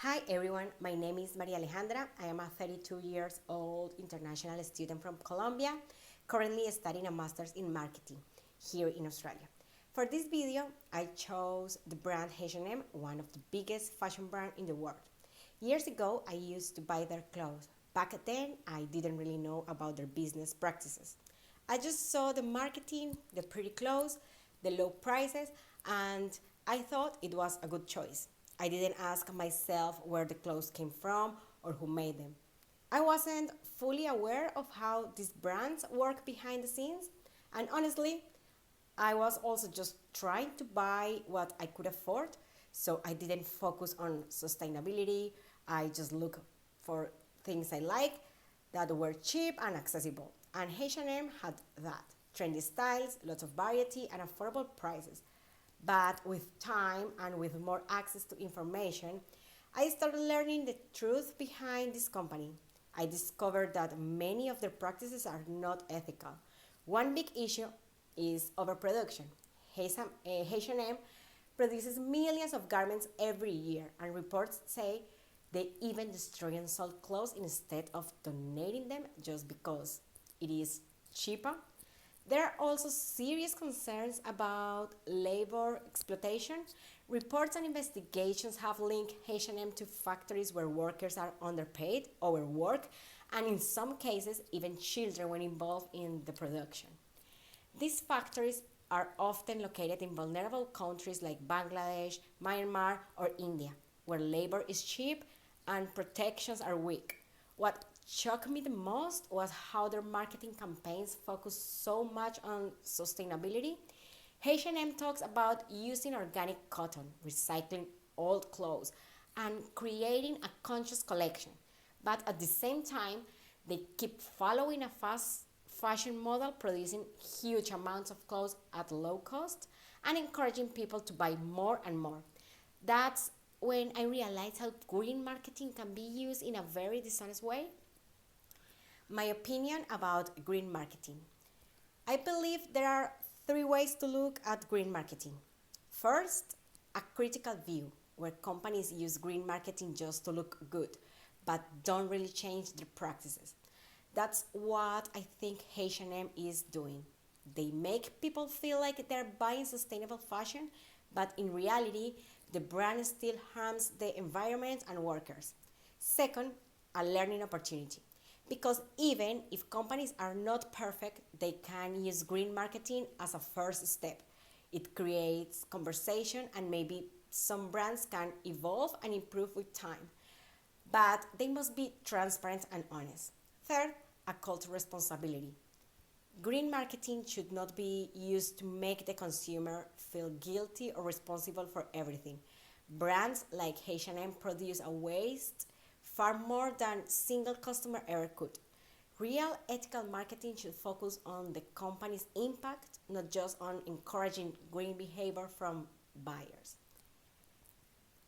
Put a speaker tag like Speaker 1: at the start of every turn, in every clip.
Speaker 1: Hi everyone, my name is Maria Alejandra. I am a 32 years old international student from Colombia, currently studying a master's in marketing here in Australia. For this video, I chose the brand H&M, one of the biggest fashion brands in the world. Years ago, I used to buy their clothes. Back then, I didn't really know about their business practices. I just saw the marketing, the pretty clothes, the low prices, and I thought it was a good choice. I didn't ask myself where the clothes came from or who made them. I wasn't fully aware of how these brands work behind the scenes, and honestly, I was also just trying to buy what I could afford, so I didn't focus on sustainability. I just looked for things I like that were cheap and accessible. And H&M had that. Trendy styles, lots of variety and affordable prices. But with time and with more access to information, I started learning the truth behind this company. I discovered that many of their practices are not ethical. One big issue is overproduction. H&M produces millions of garments every year, and reports say they even destroy unsold clothes instead of donating them just because it is cheaper. There are also serious concerns about labor exploitation. Reports and investigations have linked H&M to factories where workers are underpaid, overworked, and in some cases, even children were involved in the production. These factories are often located in vulnerable countries like Bangladesh, Myanmar, or India, where labor is cheap and protections are weak. What shocked me the most was how their marketing campaigns focus so much on sustainability. H&M talks about using organic cotton, recycling old clothes, and creating a conscious collection. But at the same time, they keep following a fast fashion model, producing huge amounts of clothes at low cost and encouraging people to buy more and more. That's when I realized how green marketing can be used in a very dishonest way. My opinion about green marketing. I believe there are three ways to look at green marketing. First, a critical view, where companies use green marketing just to look good, but don't really change their practices. That's what I think H&M is doing. They make people feel like they're buying sustainable fashion, but in reality, the brand still harms the environment and workers. Second, a learning opportunity. Because even if companies are not perfect, they can use green marketing as a first step. It creates conversation, and maybe some brands can evolve and improve with time. But they must be transparent and honest. Third, a call to responsibility. Green marketing should not be used to make the consumer feel guilty or responsible for everything. Brands like H&M produce a waste far more than single customer ever could. Real ethical marketing should focus on the company's impact, not just on encouraging green behavior from buyers.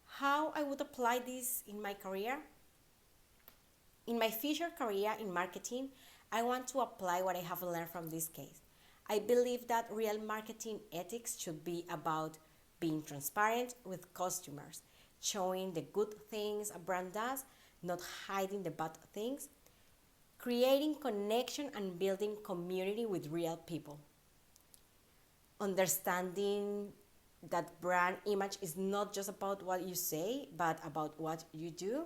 Speaker 1: How I would apply this in my career? In my future career in marketing, I want to apply what I have learned from this case. I believe that real marketing ethics should be about being transparent with customers, showing the good things a brand does, not hiding the bad things, creating connection and building community with real people. Understanding that brand image is not just about what you say, but about what you do.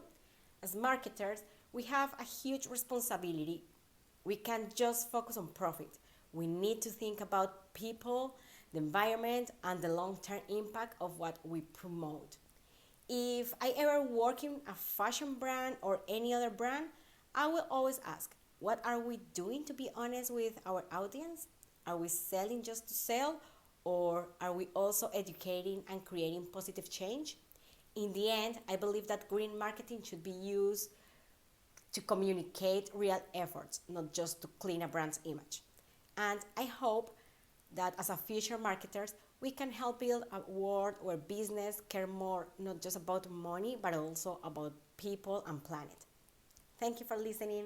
Speaker 1: As marketers, we have a huge responsibility. We can't just focus on profit. We need to think about people, the environment, and the long-term impact of what we promote. If I ever work in a fashion brand or any other brand, I will always ask, what are we doing to be honest with our audience? Are we selling just to sell, or are we also educating and creating positive change? In the end, I believe that green marketing should be used to communicate real efforts, not just to clean a brand's image. And I hope that as a future marketers, we can help build a world where business care more not just about money, but also about people and planet. Thank you for listening.